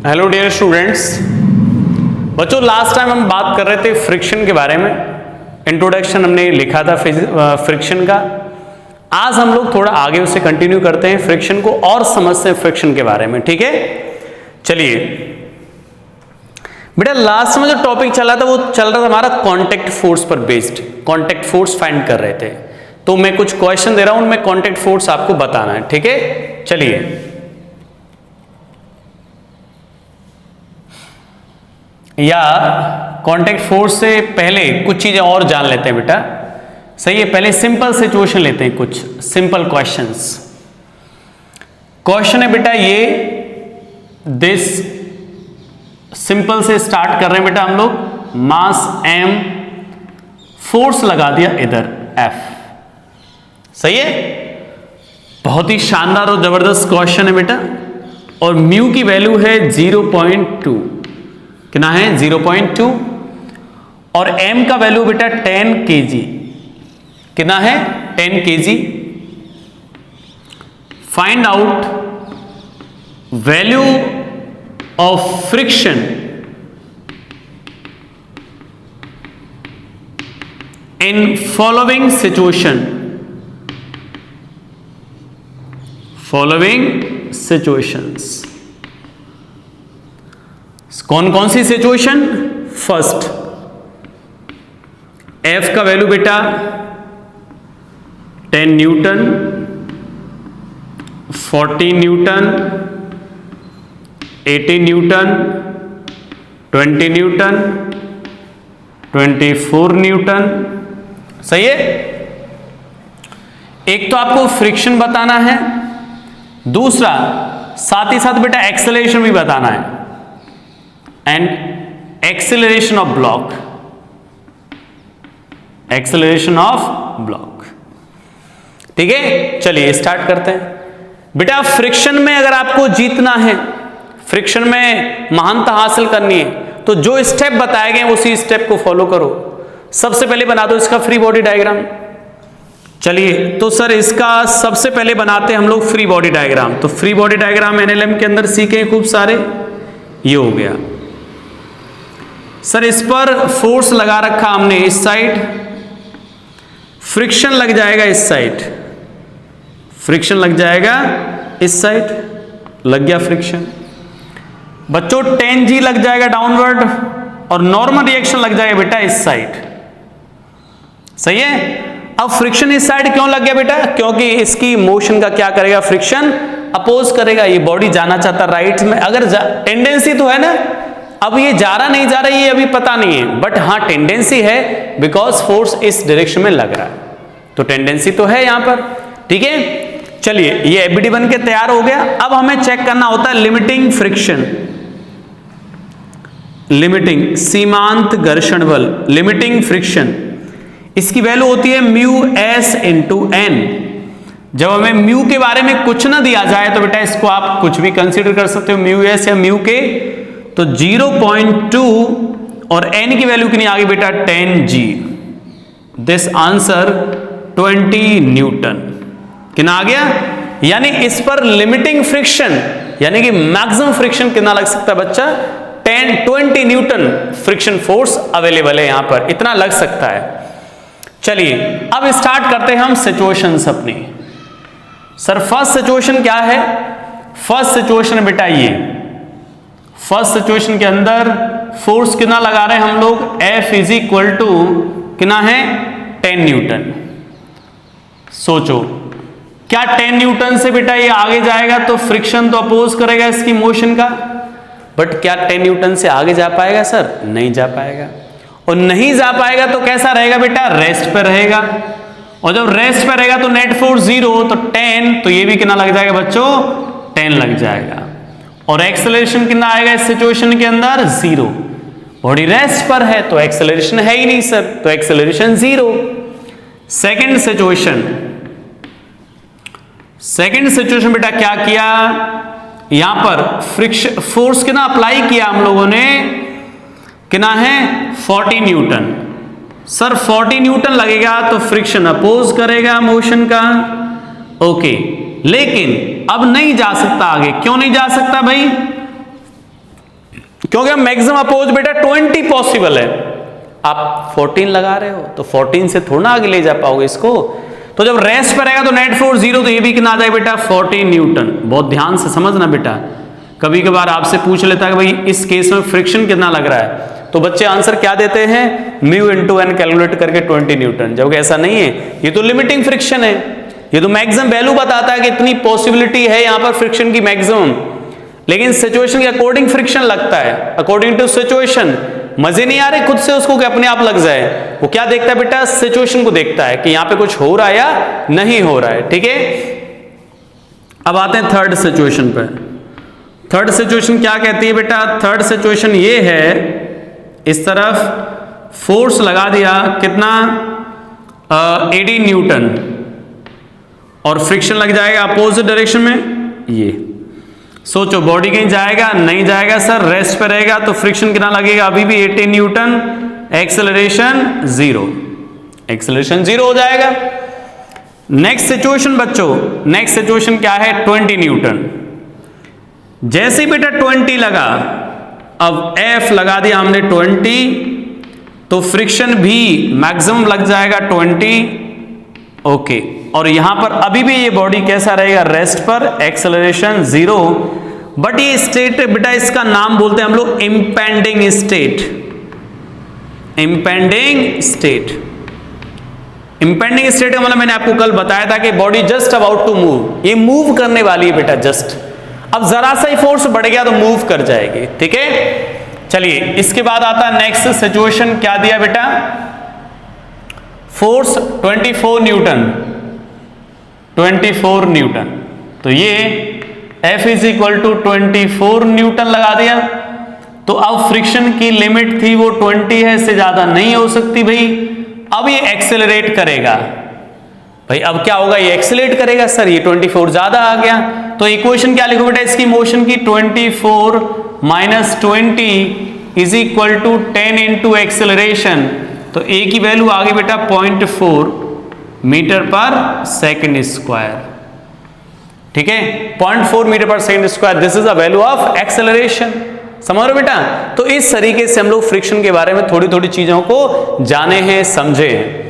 Hello dear students. बच्चों last time हम बात कर रहे थे फ्रिक्शन के बारे में। इंट्रोडक्शन हमने लिखा था फ्रिक्शन का। आज हम लोग थोड़ा आगे उसे कंटिन्यू करते हैं, फ्रिक्शन को और समझते हैं फ्रिक्शन के बारे में। ठीक है, चलिए बेटा, लास्ट में जो टॉपिक चला था वो चल रहा था हमारा कांटेक्ट फोर्स पर बेस्ड। कांटेक्ट फोर्स फाइंड कर रहे थे, तो मैं कुछ क्वेश्चन दे रहा हूं, उनमें कांटेक्ट फोर्स आपको बताना है। ठीक है, चलिए या कांटेक्ट फोर्स से पहले कुछ चीजें और जान लेते हैं बेटा। सही है, पहले सिंपल सिचुएशन लेते हैं, कुछ सिंपल क्वेश्चंस। क्वेश्चन है बेटा ये, दिस सिंपल से स्टार्ट कर रहे हैं बेटा हम लोग। मास m, फोर्स लगा दिया इधर F। सही है, बहुत ही शानदार और जबरदस्त क्वेश्चन है बेटा। और म्यू की वैल्यू है 0.2, कितना है 0.2, और m का वैल्यू बेटा 10 kg, कितना है 10 kg। Find out value of friction in following situation. Following situations, कौन कौन सी सिचुएशन? फर्स्ट, F का वैल्यू बेटा 10 Newton, 40 Newton, 80 Newton, 20 Newton, 24 Newton. सही है, एक तो आपको फ्रिक्शन बताना है, दूसरा साथ ही साथ बेटा एक्सेलरेशन भी बताना है, and acceleration of block. Acceleration of block. ठीक है, चलिए स्टार्ट करते हैं बेटा। फ्रिक्शन में अगर आपको जीतना है, फ्रिक्शन में महानता हासिल करनी है, तो जो स्टेप बताए गए उसी स्टेप को फॉलो करो। सबसे पहले बना दो इसका फ्री बॉडी डायग्राम। चलिए तो सर इसका सबसे पहले बनाते हैं हम लोग फ्री बॉडी डायग्राम। तो फ्री बॉडी डायग्राम एनएलएम के अंदर सीखे खूब सारे। ये हो गया सर, इस पर फोर्स लगा रखा हमने इस साइड, फ्रिक्शन लग जाएगा इस साइड, फ्रिक्शन लग जाएगा इस साइड, लग गया फ्रिक्शन। बच्चों 10 G लग जाएगा डाउनवर्ड, और नॉर्मल रिएक्शन लग जाएगा बेटा इस साइड। सही है, अब फ्रिक्शन इस साइड क्यों लग गया बेटा? क्योंकि इसकी मोशन का क्या करेगा, फ्रिक्शन अपोज करेगा। ये बॉडी जाना चाहता राइट में, अगर टेंडेंसी तो है ना, अब ये जा रहा नहीं जा रहा ये अभी पता नहीं है, बट हाँ टेंडेंसी है, बिकॉज फोर्स इस डायरेक्शन में लग रहा है, तो टेंडेंसी तो है यहां पर। ठीक है, चलिए ये एबीडी बन के तैयार हो गया। अब हमें चेक करना होता है लिमिटिंग फ्रिक्शन, लिमिटिंग सीमांत घर्षण बल, लिमिटिंग फ्रिक्शन। इसकी वैल्यू होती है म्यू एस इंटू एन। जब हमें म्यू के बारे में कुछ ना दिया जाए तो बेटा इसको आप कुछ भी कंसीडर कर सकते हो, म्यू एस या म्यू के। तो 0.2 और n की वैल्यू कितनी आ गई बेटा 10 G। This answer 20 Newton. कितना आ गया? यानी इस पर लिमिटिंग फ्रिक्शन यानी कि मैक्सिमम फ्रिक्शन कितना लग सकता है बच्चा? 20 न्यूटन फ्रिक्शन फोर्स अवेलेबल है यहां पर, इतना लग सकता है। चलिए अब स्टार्ट करते हैं हम सिचुएशंस अपनी। सर फर्स्ट सिचुएशन क्या है? फर्स्ट सिचुएशन बेटा ये, फर्स्ट सिचुएशन के अंदर फोर्स कितना लगा रहे हैं हम लोग? F इज इक्वल टू कितना है 10 न्यूटन। सोचो क्या 10 न्यूटन से बेटा ये आगे जाएगा तो फ्रिक्शन तो अपोज करेगा इसकी मोशन का, बट क्या 10 न्यूटन से आगे जा पाएगा सर? नहीं जा पाएगा। और नहीं जा पाएगा तो कैसा रहेगा बेटा? रेस्ट पे रहेगा। और जब रेस्ट पे रहेगा तो नेट फोर्स 0, तो 10, तो ये भी कितना लग जाएगा बच्चों? 10 लग जाएगा। और एक्सेलरेशन कितना आएगा इस सिचुएशन के अंदर? 0। बॉडी रेस्ट पर है तो एक्सेलरेशन है ही नहीं सर, तो acceleration 0। Second situation, second situation बेटा क्या किया? यहां पर फ्रिक्शन फोर्स कितना अप्लाई किया हम लोगों ने? कितना है 40 न्यूटन। सर 40 न्यूटन लगेगा तो फ्रिक्शन अपोज करेगा मोशन का, ओके। लेकिन अब नहीं जा सकता आगे। क्यों नहीं जा सकता भाई? क्योंकि हम मैक्सिमम अपोज बेटा 20 पॉसिबल है, आप 14 लगा रहे हो तो 14 से थोड़ा आगे ले जा पाओगे इसको। तो जब रेस्ट पर रहेगा तो नेट फोर्स 0, तो ये भी कितना आ जाएगा बेटा 14 न्यूटन। बहुत ध्यान से समझना बेटा, कभी कभार आपसे पूछ लेता है कि भाई इस केस में फ्रिक्शन कितना लग रहा है, तो बच्चे आंसर क्या देते हैं, म्यू इंटू एन कैलकुलेट करके 20 न्यूटन, जबकि ऐसा नहीं है, ये तो लिमिटिंग फ्रिक्शन है, ये तो मैक्सिमम वैल्यू बताता है कि इतनी पॉसिबिलिटी है यहां पर फ्रिक्शन की मैक्सिमम, लेकिन सिचुएशन के अकॉर्डिंग फ्रिक्शन लगता है, अकॉर्डिंग टू सिचुएशन। मजे नहीं आ रहे खुद से उसको कि अपने आप लग जाए, वो क्या देखता है बेटा, सिचुएशन को देखता है कि यहां पे कुछ हो रहा है या नहीं हो रहा है। ठीक है, अब आते हैं थर्ड सिचुएशन पे। थर्ड सिचुएशन क्या कहती है बेटा, थर्ड सिचुएशन ये है, इस तरफ फोर्स लगा दिया कितना 80 न्यूटन और फ्रिक्शन लग जाएगा अपोजिट डायरेक्शन में। ये सोचो बॉडी कहीं जाएगा नहीं जाएगा सर, रेस्ट पे रहेगा तो फ्रिक्शन कितना लगेगा, अभी भी 80 न्यूटन, एक्सेलरेशन 0, एक्सेलरेशन 0 हो जाएगा। नेक्स्ट सिचुएशन बच्चों, नेक्स्ट सिचुएशन क्या है, 20 न्यूटन। जैसे ही बेटा 20 लगा, अब F लगा दिया हमने 20, तो फ्रिक्शन भी मैक्सिमम लग जाएगा 20, ओके। और यहां पर अभी भी ये बॉडी कैसा रहेगा, रेस्ट पर, एक्सेलरेशन 0, बट ये स्टेट बेटा इसका नाम बोलते हैं हम लोग impending state, impending state. Impending state का मतलब मैंने आपको कल बताया था कि body just about to move, ये मूव करने वाली है बेटा जस्ट, अब जरा सा ही फोर्स बढ़ गया तो मूव कर जाएगी। ठीक है, चलिए इसके बाद आता है नेक्स्ट सिचुएशन, क्या दिया बेटा, फोर्स 24 न्यूटन, 24 न्यूटन, तो ये F is equal to 24 newton लगा दिया। तो अब फ्रिक्शन की लिमिट थी वो 20 है, इससे ज्यादा नहीं हो सकती भाई। अब ये एक्सेलरेट करेगा भाई, अब क्या होगा, ये एक्सेलरेट करेगा सर, ये 24 ज्यादा आ गया, तो इक्वेशन क्या लिखो बेटा इसकी मोशन की, 24 minus 20 is equal to 10 into acceleration, तो ए की वैल्यू आ गई बेटा 0.4 मीटर पर सेकंड स्क्वायर। ठीक है, 0.4 मीटर पर second square, this is the value of acceleration. समझ रहे बेटा, तो इस तरीके से हम लोग फ्रिक्शन के बारे में थोड़ी थोड़ी चीजों को जाने हैं, समझे हैं।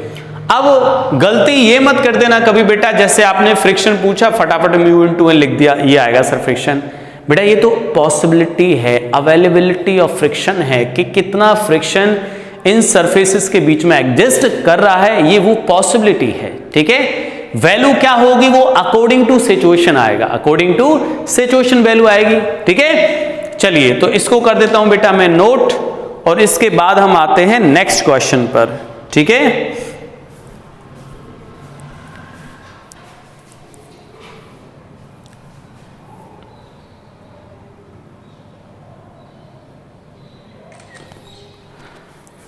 अब गलती ये मत कर देना कभी बेटा, जैसे आपने फ्रिक्शन पूछा फटाफट म्यू इंटू एन लिख दिया, ये आएगा सर फ्रिक्शन। बेटा ये तो पॉसिबिलिटी है, अवेलेबिलिटी ऑफ फ्रिक्शन है कि कितना फ्रिक्शन इन सरफेसेस के बीच में एग्जिस्ट कर रहा है, ये वो पॉसिबिलिटी है। ठीक है, वैल्यू क्या होगी, वो अकॉर्डिंग टू सिचुएशन आएगा, अकॉर्डिंग टू सिचुएशन वैल्यू आएगी। ठीक है, चलिए तो इसको कर देता हूं बेटा मैं नोट, और इसके बाद हम आते हैं नेक्स्ट क्वेश्चन पर। ठीक है,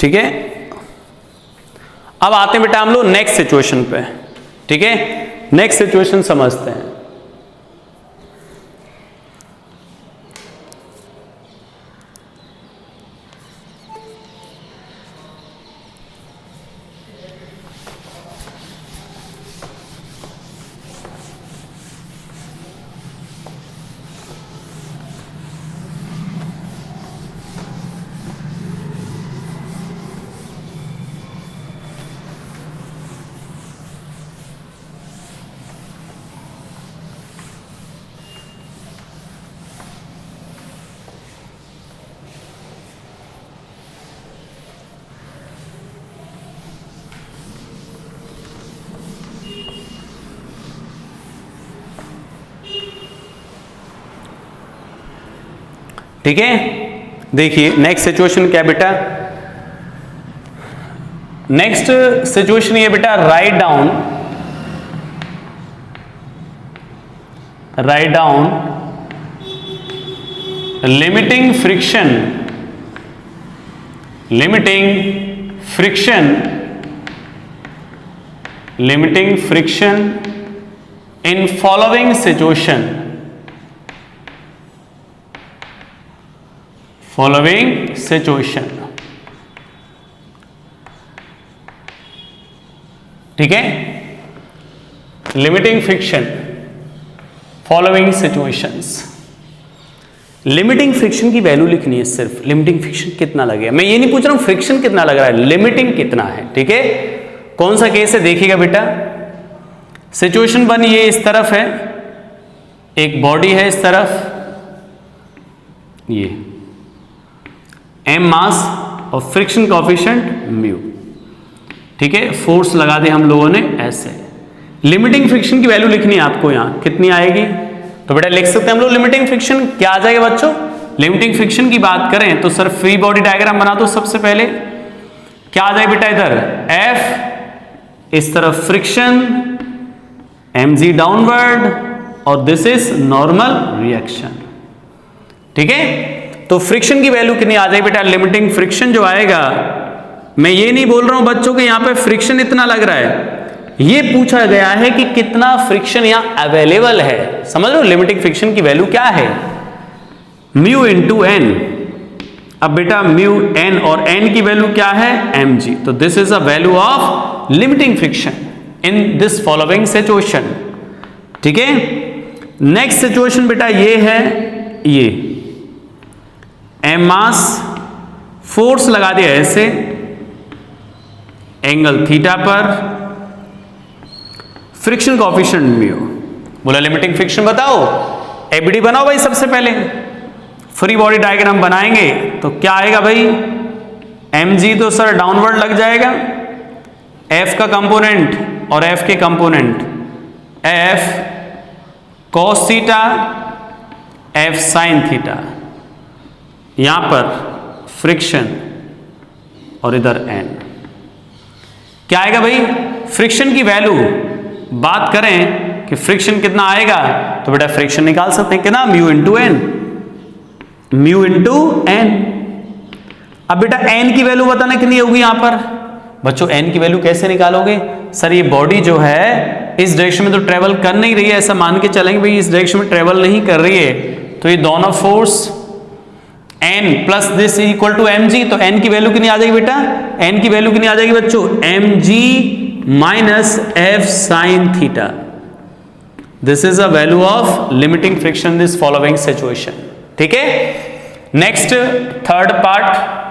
ठीक है, अब आते हैं बेटा हम लोग नेक्स्ट सिचुएशन पे। ठीक है, नेक्स्ट सिचुएशन समझते हैं। ठीक है, देखिए नेक्स्ट सिचुएशन क्या बेटा, नेक्स्ट सिचुएशन ये बेटा, write down limiting friction in following situation, ठीक है, limiting friction following situations, limiting friction की वैल्यू लिखनी है, सिर्फ लिमिटिंग फ्रिक्शन कितना लगेगा। मैं ये नहीं पूछ रहा हूं फ्रिक्शन कितना लग रहा है, लिमिटिंग कितना है। ठीक है, कौन सा केस है देखिएगा बेटा। सिचुएशन 1 ये इस तरफ है, एक बॉडी है इस तरफ, ये m मास और फ्रिक्शन कोएफिशिएंट म्यू। ठीक है, फोर्स लगा दे हम लोगों ने ऐसे। लिमिटिंग फ्रिक्शन की वैल्यू लिखनी है आपको, यहां कितनी आएगी, तो बेटा लिख सकते हैं हम लोग लिमिटिंग फ्रिक्शन क्या आ जाएगा बच्चों। लिमिटिंग फ्रिक्शन की बात करें तो सर फ्री बॉडी डायग्राम बना दो सबसे पहले। क्या आ जाए बेटा, इधर F, इस तरफ फ्रिक्शन, mg डाउनवर्ड और दिस इज नॉर्मल रिएक्शन। ठीक है, तो फ्रिक्शन की वैल्यू कितनी आ जाएगी बेटा, लिमिटिंग फ्रिक्शन जो आएगा, मैं ये नहीं बोल रहा हूं बच्चों कि यहां पे फ्रिक्शन इतना लग रहा है, ये पूछा गया है कि कितना फ्रिक्शन यहां अवेलेबल है। समझ लो लिमिटिंग फ्रिक्शन की वैल्यू क्या है, म्यू इंटू एन। अब बेटा म्यू एन और एन की वैल्यू क्या है, mg, तो this is a value of limiting friction in this following situation. ठीक है, नेक्स्ट सिचुएशन बेटा ये है, ये m मास, फोर्स लगा दिया ऐसे एंगल थीटा पर, फ्रिक्शन कोएफिशिएंट म्यू। बोला लिमिटिंग फ्रिक्शन बताओ, एबीडी बनाओ भाई सबसे पहले। फ्री बॉडी डायग्राम बनाएंगे तो क्या आएगा भाई, mg तो सर डाउनवर्ड लग जाएगा, f का कंपोनेंट और f के component, f cos theta, f sin theta, यहां पर फ्रिक्शन और इधर n। क्या आएगा भाई, फ्रिक्शन की वैल्यू बात करें कि फ्रिक्शन कितना आएगा, तो बेटा फ्रिक्शन निकाल सकते हैं कितना, mu into N, mu into N. अब बेटा एन की वैल्यू बताना कितनी होगी यहां पर बच्चों, एन की वैल्यू कैसे निकालोगे, सर ये बॉडी जो है इस डायरेक्शन में तो ट्रेवल कर नहीं रही है, ऐसा मान के चलेंगे भाई इस डायरेक्शन में ट्रेवल नहीं कर रही है, तो ये दोनों force n plus this equal to mg, तो n की वैल्यू कितनी आ जाएगी बेटा, n की वैल्यू कितनी आ जाएगी बच्चों, mg minus f sin theta. This is a value of limiting friction this following situation. ठीक है, नेक्स्ट थर्ड पार्ट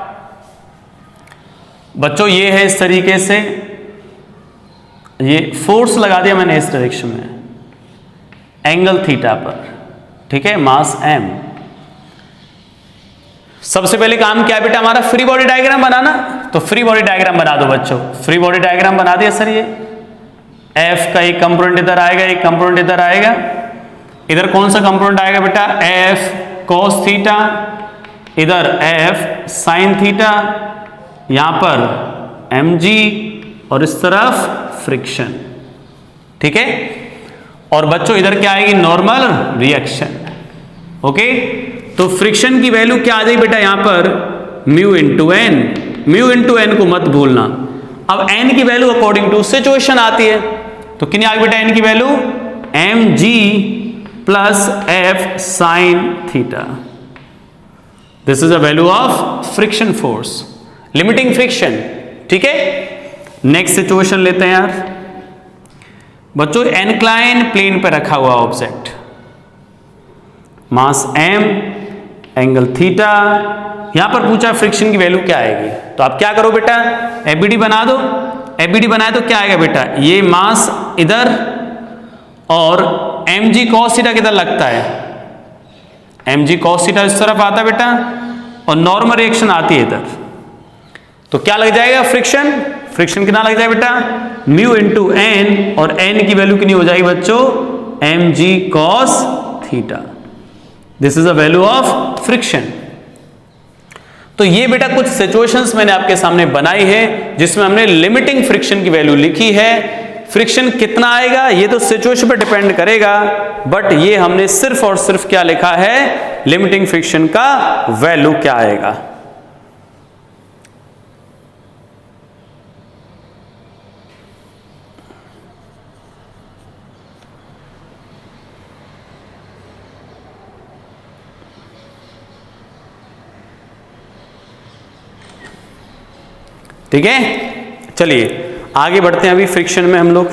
बच्चों ये है इस तरीके से, ये फोर्स लगा दिया मैंने इस डायरेक्शन में एंगल थीटा पर। ठीक है, मास m। सबसे पहले काम क्या है बेटा हमारा, फ्री बॉडी डायग्राम बनाना, तो फ्री बॉडी डायग्राम बना दो बच्चों। फ्री बॉडी डायग्राम बना दिया सर, ये F का एक कंपोनेंट इधर आएगा, एक कंपोनेंट इधर आएगा, इधर कौन सा कंपोनेंट आएगा बेटा, F cos थीटा, इधर F sin थीटा, यहां पर mg और इस तरफ फ्रिक्शन। ठीक है, और बच्चों इधर क्या आएगी, नॉर्मल रिएक्शन। ओके, तो फ्रिक्शन की वैल्यू क्या आ जाएगी बेटा यहां पर, mu into N, mu into N को मत भूलना। अब एन की वैल्यू अकॉर्डिंग टू सिचुएशन आती है, तो कितनी आ गई बेटा एन की value, mg plus f sin theta. This is a value of friction force, limiting friction. ठीक है, नेक्स्ट सिचुएशन लेते हैं यार बच्चों, एनक्लाइन प्लेन पर रखा हुआ ऑब्जेक्ट, मास m, एंगल थीटा, यहां पर पूछा फ्रिक्शन की वैल्यू क्या आएगी, तो आप क्या करो बेटा, एबीडी बना दो। एबीडी बनाए तो क्या आएगा बेटा, ये मास इधर और mg cos थीटा किधर लगता है, mg cos थीटा इस तरफ आता है बेटा, और नॉर्मल रिएक्शन आती है इधर, तो क्या लग जाएगा फ्रिक्शन, फ्रिक्शन कितना लग जाएगा बेटा, म्यू इंटू एन, और एन की वैल्यू कितनी हो जाएगी बच्चों, mg cos theta. This is a value of friction. तो ये बेटा कुछ सिचुएशंस मैंने आपके सामने बनाई है जिसमें हमने लिमिटिंग फ्रिक्शन की वैल्यू लिखी है। फ्रिक्शन कितना आएगा ये तो सिचुएशन पर डिपेंड करेगा, बट ये हमने सिर्फ और सिर्फ क्या लिखा है, लिमिटिंग फ्रिक्शन का वैल्यू क्या आएगा। ठीक है, चलिए आगे बढ़ते हैं अभी फ्रिक्शन में हम लोग।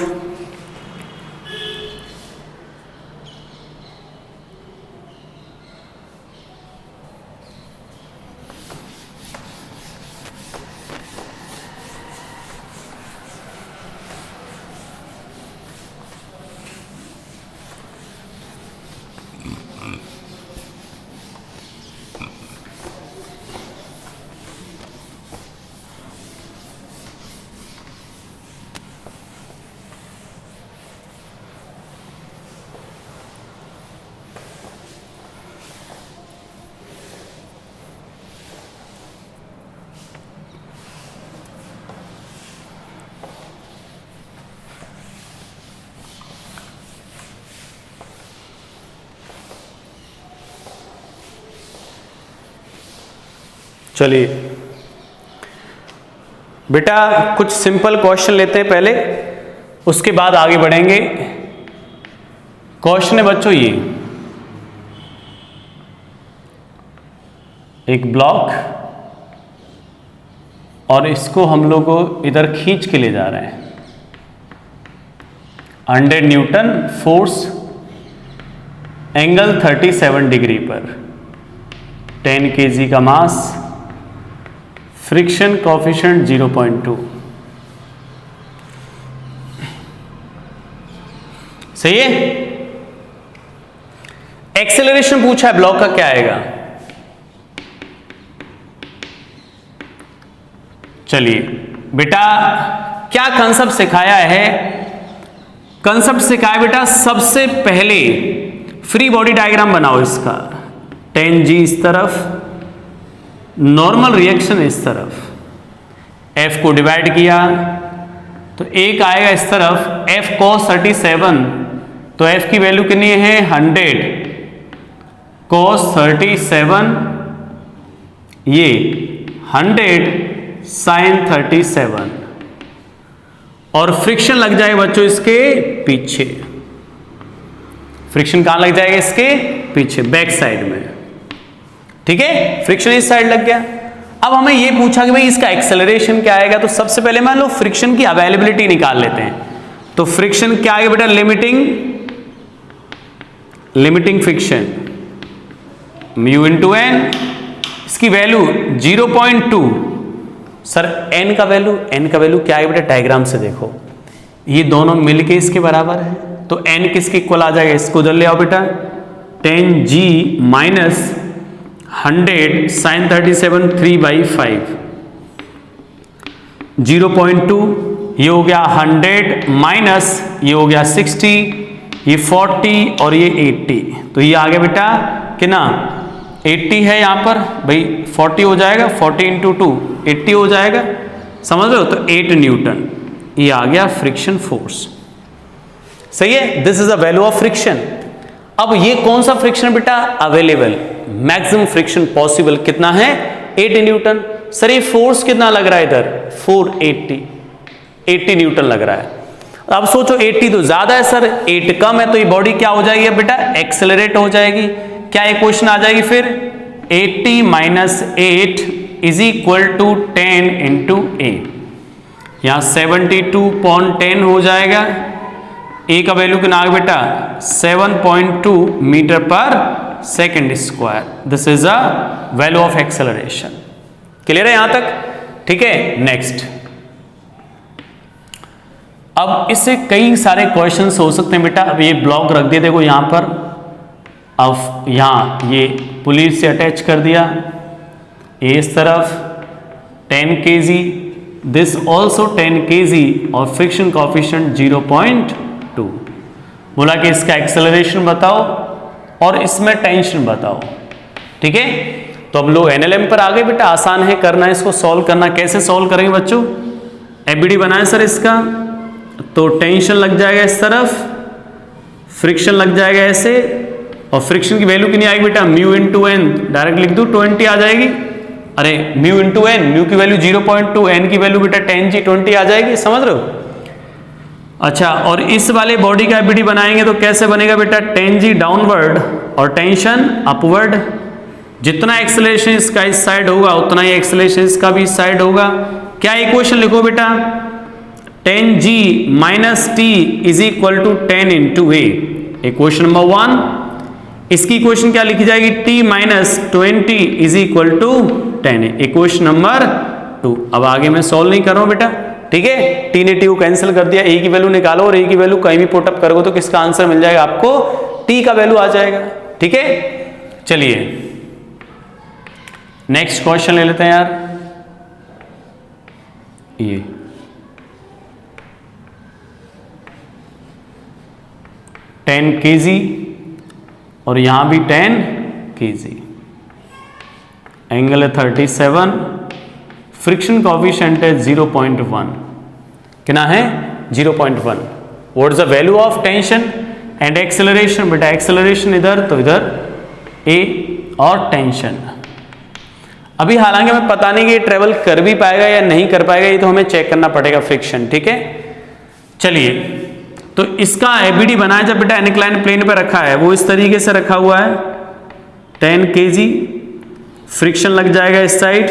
चलिए बेटा कुछ सिंपल क्वेश्चन लेते हैं पहले, उसके बाद आगे बढ़ेंगे। क्वेश्चन है बच्चों ये, एक ब्लॉक और इसको हम लोग इधर खींच के ले जा रहे हैं। 100 न्यूटन फोर्स, एंगल 37 डिग्री पर, 10 kg का मास, फ्रिक्शन कोफिशिएंट 0.2। सही है। एक्सेलरेशन पूछा है, ब्लॉक का क्या आएगा? चलिए बेटा क्या कंसेप्ट सिखाया है? कंसेप्ट सिखाया बेटा, सबसे पहले फ्री बॉडी डायग्राम बनाओ इसका। 10G इस तरफ, नॉर्मल रिएक्शन इस तरफ, F को डिवाइड किया तो एक आएगा इस तरफ F cos 37, तो F की वैल्यू कितनी है? 100 cos 37, ये 100 sin 37, और फ्रिक्शन लग जाएगा बच्चों इसके पीछे। फ्रिक्शन कहां लग जाएगा? इसके पीछे, बैक साइड में। ठीक है, फ्रिक्शन इस साइड लग गया। अब हमें यह पूछा कि भाई इसका एक्सेलरेशन क्या आएगा, तो सबसे पहले मान लो फ्रिक्शन की अवेलेबिलिटी निकाल लेते हैं। तो फ्रिक्शन क्या आएगा बेटा? Limiting friction mu into N, इसकी वैल्यू 0.2। सर n का वैल्यू क्या है बेटा? डायग्राम से देखो, ये दोनों मिलके इसके बराबर है, तो n किसके इक्वल आ जाएगा? इसको उधर ले आओ बेटा। 10G माइनस 100 sin 37 3/5, 0.2, ये हो गया 100 माइनस ये हो गया 60, ये 40 और ये 80, तो ये आ गया बेटा कितना? 80 है यहाँ पर भाई, 40 हो जाएगा, 40 इंटू 2 80 हो जाएगा, समझ रहे हो? तो 8 न्यूटन ये आ गया फ्रिक्शन फोर्स। सही है, this is a value of friction. अब ये कौन सा फ्रिक्शन बेटा? अवेलेबल, मैक्सिमम फ्रिक्शन पॉसिबल कितना है? 8 न्यूटन। सर ये फोर्स कितना लग रहा है इधर? 80 न्यूटन लग रहा है। अब सोचो 80 तो ज्यादा है सर, 8 कम है, तो ये बॉडी क्या हो जाएगी बेटा? एक्सेलरेट हो जाएगी। क्या एक क्वेश्चन आ जाएगी फिर? 80 minus 8 is equal to 10 into A, यहां 72.10 हो जाएगा। ए का वैल्यू कितना आ गया बेटा? 7.2 मीटर पर second square. This is a value of acceleration. Clear है यहां तक? ठीक है, नेक्स्ट। अब इससे कई सारे क्वेश्चंस हो सकते हैं बेटा। अब ये ब्लॉक रख दिया देखो यहां पर, अब यहां ये पुलिस से अटैच कर दिया, इस तरफ 10 kg, दिस ऑल्सो 10 kg और फ्रिक्शन कोफिशिएंट 0.2। बोला कि इसका एक्सेलरेशन बताओ और इसमें टेंशन बताओ। ठीक है, तो अब लोग एनएलएम पर आ गए बेटा, आसान है करना, इसको सॉल्व करना। कैसे सॉल्व करेंगे बच्चों? एबीडी बनाए सर इसका, तो टेंशन लग जाएगा इस तरफ, फ्रिक्शन लग जाएगा ऐसे, और फ्रिक्शन की वैल्यू कितनी आएगी बेटा? म्यू इंटू एन, डायरेक्ट लिख दू 20 आ जाएगी। अरे म्यू इंटू एन, म्यू की वैल्यू 0.2, एन की वैल्यू बेटा 10G 20 आ जाएगी, समझ रहे हो? अच्छा, और इस वाले बॉडी का एबीडी बनाएंगे तो कैसे बनेगा बेटा? 10G डाउनवर्ड और टेंशन अपवर्ड। जितना एक्सेलरेशन इसका इस साइड होगा उतना ही एक्सेलरेशन इसका भी इस साइड होगा। क्या इक्वेशन लिखो बेटा? 10G minus T is equal to 10 into a, equation number 1। इसकी इक्वेशन क्या लिखी जाएगी? t minus 20 is equal to 10, equation number 2। अब आगे मैं सॉल्व नहीं कर रहा हूं बेटा, ठीक है? t ने t को कैंसिल कर दिया, a की वैल्यू निकालो और a की वैल्यू कहीं भी पुटअप करोगे तो किसका आंसर मिल जाएगा आपको? t का वैल्यू आ जाएगा। ठीक है, चलिए नेक्स्ट क्वेश्चन ले लेते हैं यार। ये टेन kg और यहां भी 10 kg, एंगल है 37, फ्रिक्शन कोफिशिएंट है 0.1। कितना है? 0.1। What is the value of tension and acceleration? बेटा एक्सेलरेशन इधर तो इधर a और टेंशन। अभी हालांकि हमें पता नहीं कि ये ट्रेवल कर भी पाएगा या नहीं कर पाएगा, ये तो हमें चेक करना पड़ेगा फ्रिक्शन, ठीक है। चलिए, तो इसका एबीडी बनाया जब बेटा इंक्लाइन प्लेन पे रखा है वो इस तरीके से रखा हुआ है, 10 kg फ्रिक्शन लग जाएगा इस साइड,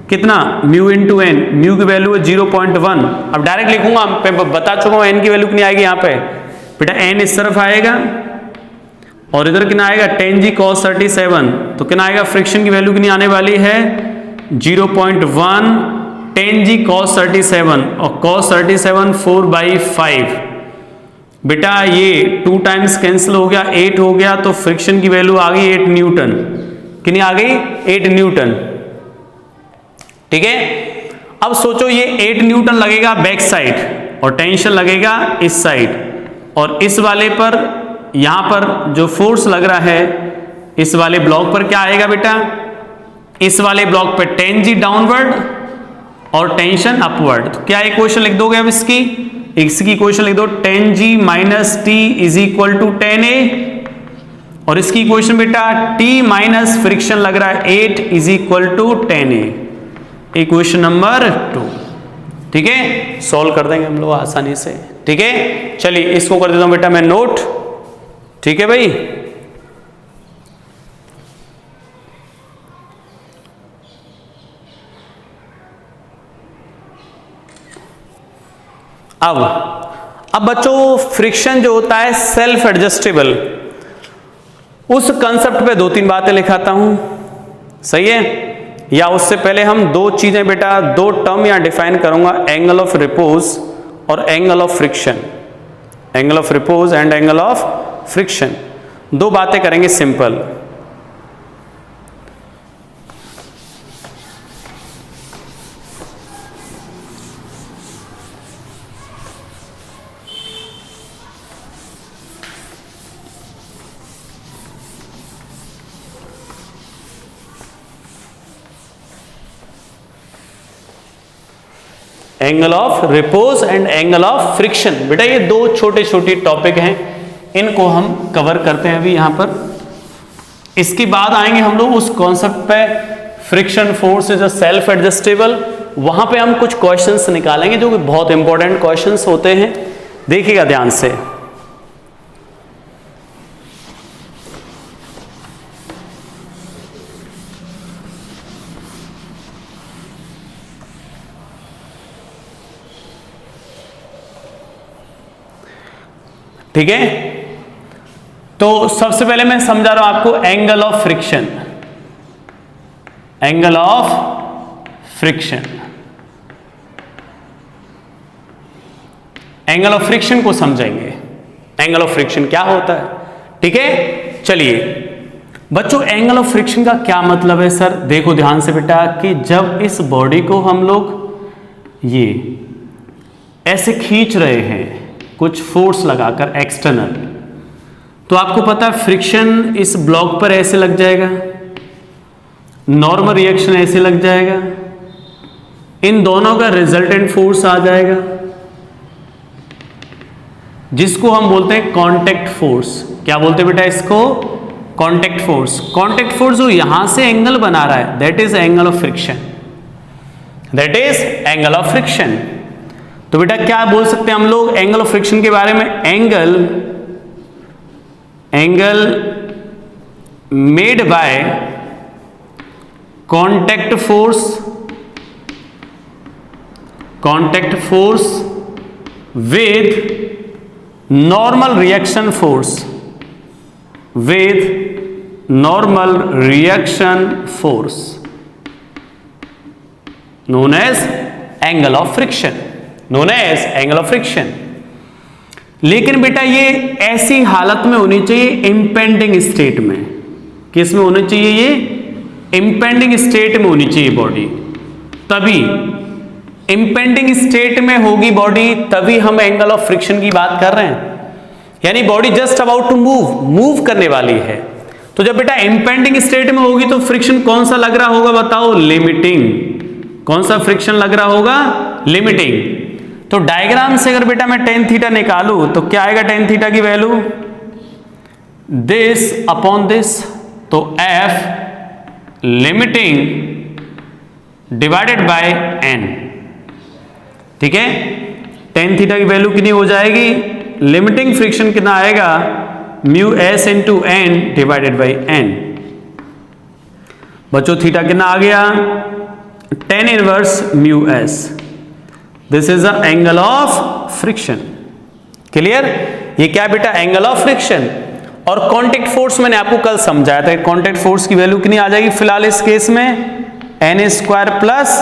कितना म्यू इंटू एन, म्यू की वैल्यू है 0.1। अब डायरेक्ट लिखूंगा, मैं बता चुका हूं एन की वैल्यू कितनी आएगी यहाँ पे बेटा, एन इस तरफ आएगा और इधर कितना आएगा 10g cos 37, तो कितना आएगा फ्रिक्शन की वैल्यू कितनी आने वाली है 0.1 10g cos 37 और cos 37 4/5 बेटा ये 2 टाइम्स कैंसिल हो गया, 8 हो गया, तो फ्रिक्शन की वैल्यू आ गई 8 न्यूटन। कितनी आ गई 8 न्यूटन, ठीक है। अब सोचो ये 8 न्यूटन लगेगा बैक साइड और टेंशन लगेगा इस साइड, और इस वाले पर यहां पर जो फोर्स लग रहा है इस वाले ब्लॉक पर क्या आएगा बेटा, इस वाले ब्लॉक पे 10g डाउनवर्ड और टेंशन अपवर्ड। तो क्या इक्वेशन लिख दोगे अब इसकी इक्वेशन लिख दो 10g minus T is equal to 10a, और इसकी इक्वेशन बेटा t माइनस फ्रिक्शन लग रहा है 8 is equal to 10a, equation number 2, ठीक है। सॉल्व कर देंगे हम लोग आसानी से, ठीक है। चलिए इसको कर देता हूं बेटा मैं नोट, ठीक है भाई। अब बच्चों फ्रिक्शन जो होता है सेल्फ एडजस्टेबल, उस कंसेप्ट पे 2-3 बातें लिखाता हूं, सही है। या उससे पहले हम 2 चीजें बेटा 2 टर्म यहां डिफाइन करूंगा, एंगल ऑफ रिपोज और angle of friction, angle of repose and angle of friction, 2 बातें करेंगे simple. Angle of repose and angle of friction, बेटा ये 2 छोटे छोटे टॉपिक हैं, इनको हम कवर करते हैं अभी यहां पर। इसके बाद आएंगे हम लोग उस कॉन्सेप्ट पे friction force is a self adjustable, वहां पे हम कुछ क्वेश्चंस निकालेंगे जो कि बहुत इंपॉर्टेंट क्वेश्चंस होते हैं, देखिएगा ध्यान से। ठीक है, तो सबसे पहले मैं समझा रहा हूं आपको angle of friction, angle of friction, angle of friction को समझेंगे, एंगल ऑफ फ्रिक्शन क्या होता है, ठीक है। चलिए बच्चों एंगल ऑफ फ्रिक्शन का क्या मतलब है सर, देखो ध्यान से बेटा कि जब इस बॉडी को हम लोग ये ऐसे खींच रहे हैं कुछ फोर्स लगाकर एक्सटर्नल, तो आपको पता है फ्रिक्शन इस ब्लॉक पर ऐसे लग जाएगा, नॉर्मल रिएक्शन ऐसे लग जाएगा, इन दोनों का रिजल्टेंट फोर्स आ जाएगा जिसको हम बोलते हैं कांटेक्ट फोर्स। क्या बोलते हैं बेटा इसको, कांटेक्ट फोर्स। कांटेक्ट फोर्स जो यहां से एंगल बना रहा है that is angle of friction, that is angle of friction. तो बेटा क्या बोल सकते हैं हम लोग एंगल ऑफ फ्रिक्शन के बारे में, angle made by contact force with normal reaction force, with normal reaction force known as angle of friction, known as angle of friction. लेकिन बेटा ये ऐसी हालत में होनी चाहिए इंपेंडिंग स्टेट में, किस में होनी चाहिए, ये इंपेंडिंग स्टेट में होनी चाहिए बॉडी, तभी इंपेंडिंग स्टेट में होगी बॉडी तभी हम एंगल ऑफ फ्रिक्शन की बात कर रहे हैं, यानी body just about to move करने वाली है। तो जब बेटा इंपेंडिंग स्टेट में होगी तो फ्रिक्शन कौन सा लग रहा होगा बताओ, लिमिटिंग। कौन सा फ्रिक्शन लग रहा होगा, लिमिटिंग। तो डायग्राम से अगर बेटा मैं tan थीटा निकालूं तो क्या आएगा tan थीटा की वैल्यू, दिस अपॉन दिस, तो F limiting divided by n। ठीक है, टेन थीटा की वैल्यू कितनी हो जाएगी, लिमिटिंग फ्रिक्शन कितना आएगा, mu S into N divided by N. बच्चों थीटा कितना आ गया, tan inverse mu S. This is the angle of friction. Clear, ये क्या बेटा, एंगल ऑफ फ्रिक्शन। और कांटेक्ट फोर्स मैंने आपको कल समझाया था, कांटेक्ट फोर्स की वैल्यू कितनी आ जाएगी फिलहाल इस केस में, N square plus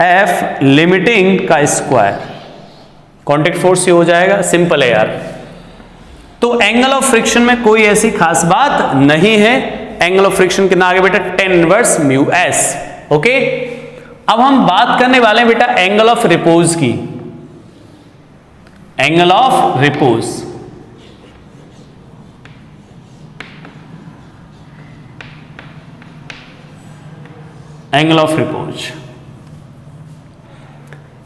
F limiting का स्क्वायर। कांटेक्ट फोर्स ये हो जाएगा, सिंपल है यार। तो एंगल ऑफ फ्रिक्शन में कोई ऐसी खास बात नहीं है। एंगल ऑफ फ्रिक्शन कितना आ गया बेटा, ten inverse mu S. Okay, अब हम बात करने वाले हैं बेटा एंगल ऑफ रिपोज की। Angle of repose, angle of repose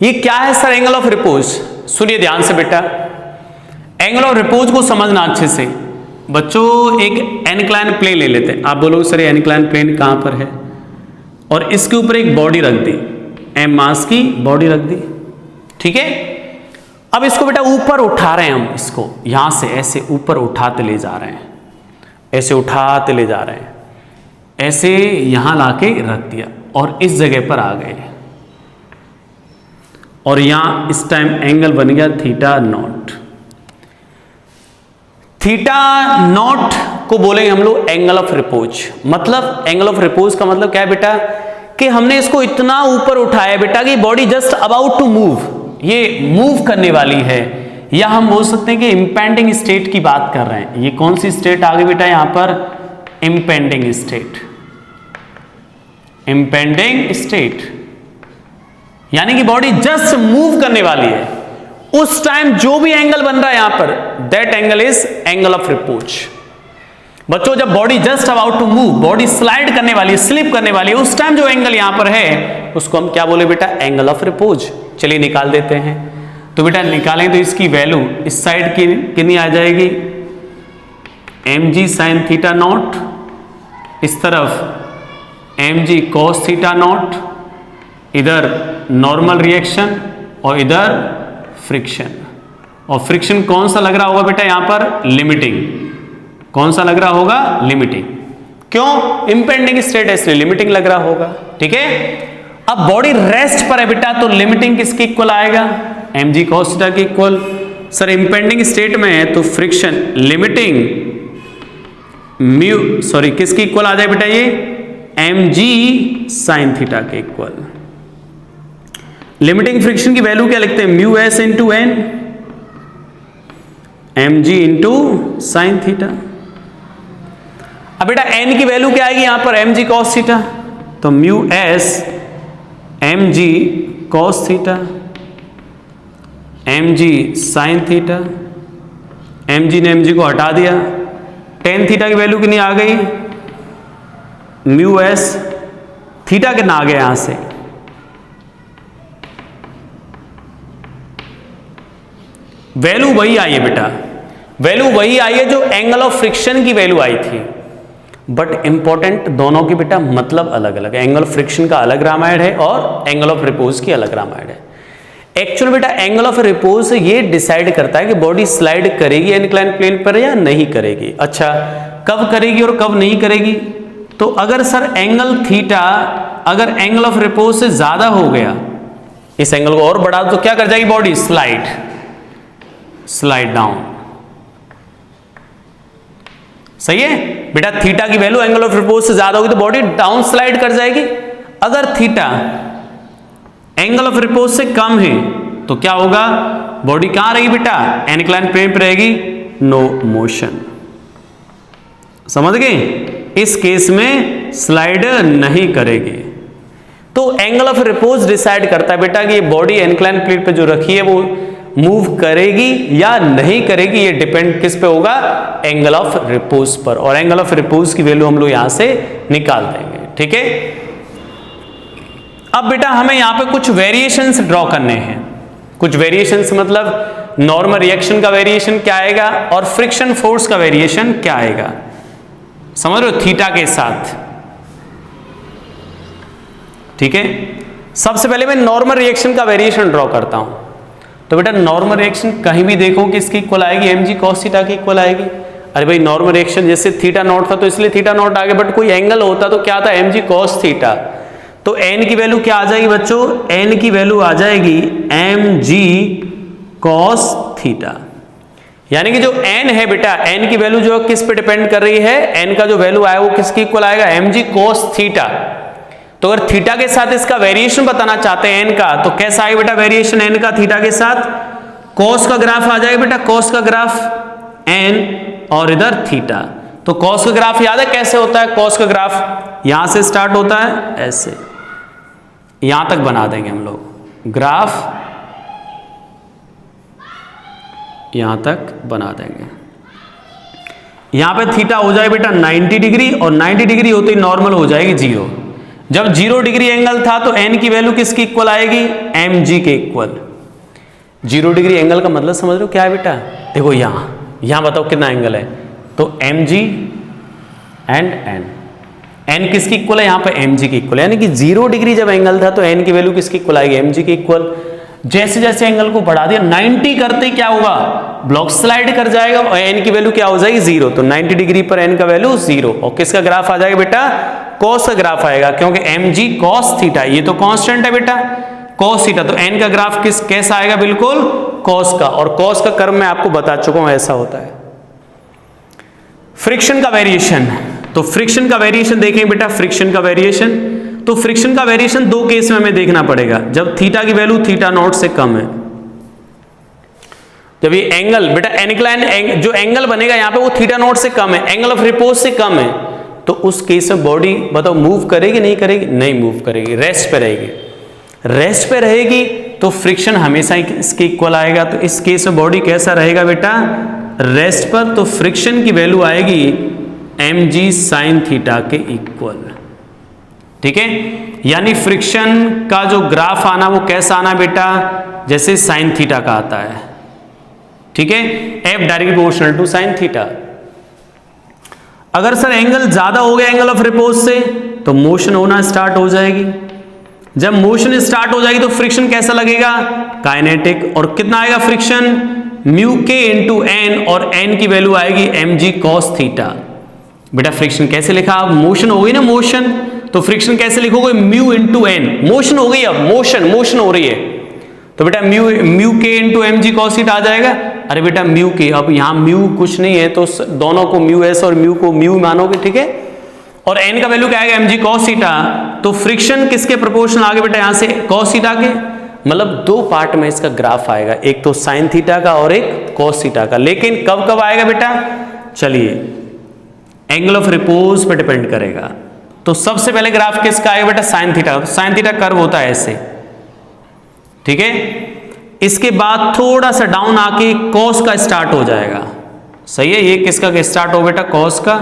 ये क्या है सर, एंगल ऑफ रिपोज? सुनिए ध्यान से बेटा, एंगल ऑफ रिपोज को समझना अच्छे से। बच्चों एक एनक्लाइन प्लेन ले लेते हैं। आप बोलोगे सर एनक्लाइन प्लेन कहां पर है, और इसके ऊपर एक बॉडी रख दी, एम मास की बॉडी रख दी। ठीक है, अब इसको बेटा ऊपर उठा रहे हैं हम, इसको यहां से ऐसे ऊपर उठाते ले जा रहे हैं, ऐसे उठाते ले जा रहे हैं, ऐसे यहां लाके रख दिया और इस जगह पर आ गए, और यहां इस टाइम एंगल बन गया थीटा नॉट। थीटा नॉट को बोलेंगे हम लोग एंगल ऑफ रिपोज। मतलब एंगल ऑफ रिपोज का मतलब क्या है बेटा, कि हमने इसको इतना ऊपर उठाया बेटा कि body just about to move, ये मूव करने वाली है, या हम बोल सकते हैं कि इंपेंडिंग स्टेट की बात कर रहे हैं। ये कौन सी स्टेट आ गई बेटा यहां पर, इंपेंडिंग स्टेट। इंपेंडिंग स्टेट यानी कि बॉडी जस्ट मूव करने वाली है, उस टाइम जो भी एंगल बन रहा है यहां पर, that angle is angle of repose. बच्चों जब body just about to move, body slide करने वाली है, स्लिप करने वाली है, उस टाइम जो एंगल यहां पर है उसको हम क्या बोले बेटा, एंगल ऑफ रिपोज। चलिए निकाल देते हैं। तो बेटा निकालें तो इसकी वैल्यू इस साइड की कितनी आ जाएगी, M G sine theta naught, इस तरफ M G cos theta naught, इधर नॉर्मल रिएक्शन और इधर फ्रिक्शन। और फ्रिक्शन कौन सा लग रहा होगा बेटा यहां पर, लिमिटिंग। कौन सा लग रहा होगा, लिमिटिंग। क्यों, इंपेंडिंग स्टेट है इसलिए लिमिटिंग लग रहा होगा। ठीक है, अब बॉडी रेस्ट पर है बेटा, तो लिमिटिंग किसके इक्वल आएगा, एम जी कॉस थीटा के इक्वल। सर इंपेंडिंग स्टेट में है तो फ्रिक्शन लिमिटिंग म्यू, सॉरी किसके इक्वल आ जाए बेटा, ये एम जी साइन थीटा के इक्वल। लिमिटिंग फ्रिक्शन की वैल्यू क्या लिखते हैं, mu S into N, M G into sine theta. अब बेटा एन की वैल्यू क्या आएगी यहां पर, एम जी कॉस थीटा, तो mu S M G cos theta, M G sine theta, M जी ने एम जी को हटा दिया, टेन थीटा की वैल्यू कितनी आ गई, म्यू एस, थीटा कितना आ गया यहां से, वैल्यू वही आई है बेटा, वैल्यू वही आई है जो एंगल ऑफ फ्रिक्शन की वैल्यू आई थी, बट इंपॉर्टेंट दोनों की बेटा मतलब अलग अलग है। एंगल ऑफ फ्रिक्शन का अलग रामायण है और एंगल ऑफ रिपोज की अलग रामायण है। एक्चुअल बेटा एंगल ऑफ रिपोज ये डिसाइड करता है कि बॉडी स्लाइड करेगी इनक्लाइन प्लेन पर या नहीं करेगी। अच्छा, कब करेगी और कब नहीं करेगी? तो अगर सर एंगल थीटा अगर एंगल ऑफ रिपोज से ज्यादा हो गया, इस एंगल को और बढ़ा तो क्या कर जाएगी बॉडी, स्लाइड डाउन। सही है बेटा, थीटा की वैल्यू एंगल ऑफ रिपोज से ज्यादा होगी तो बॉडी डाउन स्लाइड कर जाएगी। अगर थीटा एंगल ऑफ रिपोज से कम है तो क्या होगा, बॉडी कहां रहेगी बेटा, इनक्लाइन प्लेन पर रहेगी, नो मोशन। समझ गए? इस केस में स्लाइड नहीं करेगी। तो एंगल ऑफ रिपोज डिसाइड करता है बेटा कि ये बॉडी इनक्लाइन प्लेन पे जो रखी है वो मूव करेगी या नहीं करेगी, ये डिपेंड किस पे होगा, एंगल ऑफ रिपोज पर। और एंगल ऑफ रिपोज की वैल्यू हम लोग यहां से निकाल देंगे। ठीक है, अब बेटा हमें यहां पे कुछ वेरिएशंस ड्रॉ करने हैं। कुछ वेरिएशंस मतलब नॉर्मल रिएक्शन का वेरिएशन क्या आएगा और फ्रिक्शन फोर्स का वेरिएशन क्या आएगा, समझ रहे हो, थीटा के साथ। ठीक है, सबसे पहले मैं नॉर्मल रिएक्शन का वेरिएशन ड्रॉ करता हूं। तो बेटा नॉर्मल रिएक्शन कहीं भी देखो किसकी इक्वल आएगी, mg cos थीटा की इक्वल आएगी। अरे भाई नॉर्मल रिएक्शन जैसे थीटा नॉट था तो इसलिए थीटा नॉट आ गया, बट कोई एंगल होता तो क्या था, mg cos थीटा। तो n की वैल्यू क्या आ जाएगी बच्चों, n की वैल्यू आ जाएगी mg cos थीटा। यानी कि जो n है बेटा, n की वैल्यू जो किस पे डिपेंड कर रही है, n का जो वैल्यू आया वो किसकी इक्वल आएगा, mg cos थीटा। तो अगर थीटा के साथ इसका वेरिएशन बताना चाहते हैं n का, तो कैसा आएगा बेटा वेरिएशन n का थीटा के साथ, cos का ग्राफ आ जाएगा बेटा, cos का ग्राफ n और इधर थीटा। तो cos का ग्राफ याद है कैसे होता है, cos का ग्राफ यहां से स्टार्ट होता है ऐसे, यहां तक बना देंगे हम लोग ग्राफ, यहां तक बना देंगे। यहां पे थीटा हो जाए बेटा 90 डिग्री और 90 डिग्री होते ही नॉर्मल हो जाएगी 0। जब 0 डिग्री एंगल था तो n की वैल्यू किसकी इक्वल आएगी, mg के इक्वल। 0 डिग्री एंगल का मतलब समझ रहे हो क्या है बेटा, देखो यहां बताओ कितना एंगल है, तो mg एंड n किसकी इक्वल है, यहां पे mg की इक्वल, यानी कि 0 डिग्री जब एंगल था तो n की वैल्यू किसकी इक्वल आएगी, mg की इक्वल। जैसे जैसे एंगल को बढ़ा दिया 90 करते क्या होगा, ब्लॉक स्लाइड कर जाएगा और n की वैल्यू क्या हो जाएगी 0। तो 90 डिग्री पर n का वैल्यू 0 और किसका ग्राफ आ जाएगा बेटा, cos का ग्राफ आएगा, क्योंकि mg cos थीटा ये तो कांस्टेंट है बेटा, cos थीटा। तो n का ग्राफ कैसा आएगा, बिल्कुल cos का, और cos का कर्व मैं आपको बता चुका हूं ऐसा होता है। फ्रिक्शन का वेरिएशन, तो फ्रिक्शन का वेरिएशन देखें बेटा, फ्रिक्शन का वेरिएशन, तो फ्रिक्शन का वेरिएशन दो केस में हमें देखना पड़ेगा। जब थीटा की वैल्यू थीटा नॉट से कम है, जब ये एंगल बेटा इंक्लाइन जो एंगल बनेगा यहां पे वो थीटा नॉट से कम है, एंगल ऑफ रिपोज से कम है, तो उस केस में बॉडी बताओ मूव करेगी नहीं करेगी, नहीं मूव करेगी, रेस्ट पे रहेगी। रेस्ट पे रहेगी तो फ्रिक्शन हमेशा इसके इक्वल आएगा। तो इस केस में बॉडी कैसा रहेगा बेटा, रेस्ट पर, तो फ्रिक्शन की वैल्यू आएगी mg sin थीटा के इक्वल। ठीक है, यानी फ्रिक्शन का जो ग्राफ आना वो कैसा आना बेटा, जैसे sin थीटा का आता है। ठीक है, f directly proportional to sin theta. अगर सर एंगल ज्यादा हो गया एंगल ऑफ रिपोज से, तो मोशन होना स्टार्ट हो जाएगी। जब मोशन स्टार्ट हो जाएगी तो फ्रिक्शन कैसा लगेगा, काइनेटिक। और कितना आएगा फ्रिक्शन, म्यू के इंटू एन, और एन की वैल्यू आएगी mg cos थीटा। बेटा फ्रिक्शन कैसे लिखा, अब मोशन हो गई ना, मोशन, तो फ्रिक्शन कैसे लिखोगे, म्यू इंटू एन, मोशन हो गई, अब मोशन हो रही है, तो बेटा म्यू के इंटू mg cos थीटा आ जाएगा। अरे बेटा म्यू के, अब यहां म्यू कुछ नहीं है तो दोनों को म्यू एस और म्यू को म्यू मानोगे। ठीक है, और n का वैल्यू क्या आएगा, mg cos थीटा। तो फ्रिक्शन किसके प्रोपोर्शनल आगे बेटा, यहां से cos थीटा के, मतलब दो पार्ट में इसका ग्राफ आएगा, एक तो sin थीटा का और एक cos थीटा का। लेकिन कब कब आएगा बेटा, चलिए एंगल ऑफ रिपोज पे डिपेंड करेगा। तो सबसे पहले ग्राफ किसका आएगा बेटा, sin थीटा का। तो sin थीटा कर्व होता है ऐसे, ठीक है। इसके बाद थोड़ा सा डाउन आके cos का स्टार्ट हो जाएगा, सही है। ये किसका स्टार्ट हो बेटा, cos का,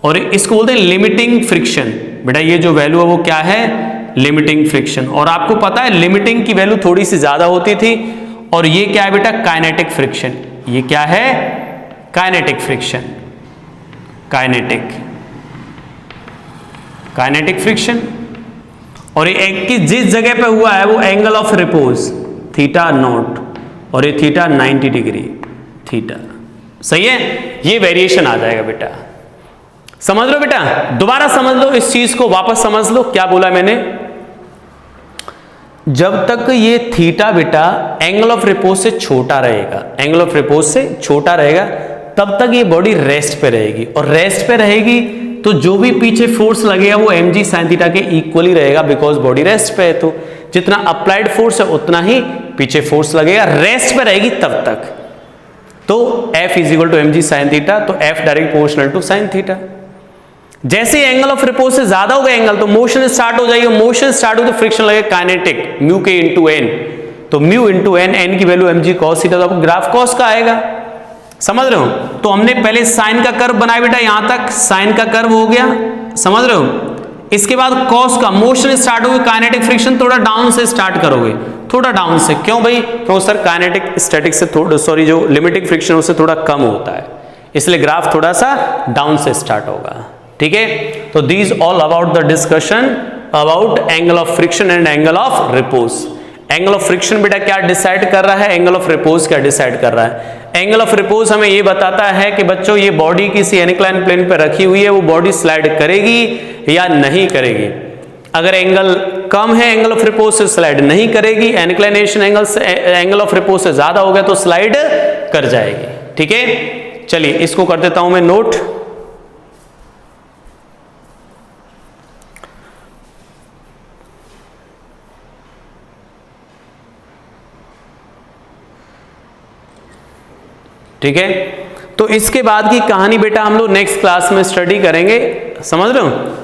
और इसको बोलते हैं लिमिटिंग फ्रिक्शन। बेटा ये जो वैल्यू है वो क्या है, लिमिटिंग फ्रिक्शन। और आपको पता है लिमिटिंग की वैल्यू थोड़ी सी ज्यादा होती थी, और ये क्या है बेटा, काइनेटिक फ्रिक्शन। ये क्या है, काइनेटिक फ्रिक्शन, काइनेटिक फ्रिक्शन। और ये जिस जगह पे हुआ है वो angle of repose theta naught, और ये थीटा 90 डिग्री थीटा, सही है। ये वेरिएशन आ जाएगा बेटा, समझ लो बेटा, दोबारा समझ लो इस चीज को, वापस समझ लो क्या बोला मैंने। जब तक ये थीटा बेटा एंगल ऑफ रिपोज से छोटा रहेगा, एंगल ऑफ रिपोज से छोटा रहेगा, तब तक ये बॉडी रेस्ट पे रहेगी। और रेस्ट पे रहेगी तो जो भी पीछे फोर्स लगेगा वो mg sin थीटा के इक्वल ही रहेगा, बिकॉज बॉडी रेस्ट पे है। तो जितना अप्लाइड फोर्स है उतना ही पीछे फोर्स लगेगा, रेस्ट पे रहेगी तब तक। तो F is equal to mg sin theta, तो F direct proportional to sin theta. जैसे एंगल ऑफ रिपोज से ज्यादा हो गया एंगल, तो मोशन स्टार्ट हो जाएगी। मोशन स्टार्ट हो तो फ्रिक्शन लगेगा काइनेटिक, म्यू के इंटू एन। तो म्यू इंटू एन, एन की वैल्यू mg cos थीटा, तो आपको ग्राफ cos का आएगा, समझ रहे हो। तो हमने पहले साइन का कर्व बनाया बेटा, यहां तक साइन का कर्व हो गया, समझ रहे हो। इसके बाद cos का, मोशन स्टार्ट होगी, काइनेटिक फ्रिक्शन थोड़ा डाउन से स्टार्ट करोगे, थोड़ा डाउन से। क्यों भाई, क्यों सर काइनेटिक स्टैटिक से थोड़ा, सॉरी जो लिमिटिंग फ्रिक्शन उससे थोड़ा कम होता है, इसलिए ग्राफ थोड़ा सा डाउन से स्टार्ट होगा। ठीक है, तो these all about the discussion about angle of friction and angle of repose. Angle of friction बेटा क्या डिसाइड कर रहा है, एंगल ऑफ रिपोज क्या डिसाइड कर रहा है। एंगल ऑफ रिपोज हमें ये बताता है कि बच्चों ये बॉडी किसी इनक्लाइन प्लेन पर रखी हुई है, वो बॉडी स्लाइड करेगी या नहीं करेगी। अगर एंगल कम है एंगल ऑफ रिपोज से स्लाइड नहीं करेगी, इंक्लिनेशन एंगल ऑफ रिपोज से ज्यादा हो गया तो स्लाइड कर जाएगी। ठीक है, चलिए इसको कर देता हूं मैं नोट। ठीक है, तो इसके बाद की कहानी बेटा हम लोग नेक्स्ट क्लास में स्टडी करेंगे, समझ रहे हो।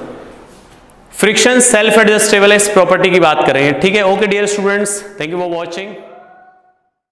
फ्रिक्शन सेल्फ एडजस्टेबल प्रॉपर्टी की बात करेंगे। ठीक है, okay dear students, thank you for watching.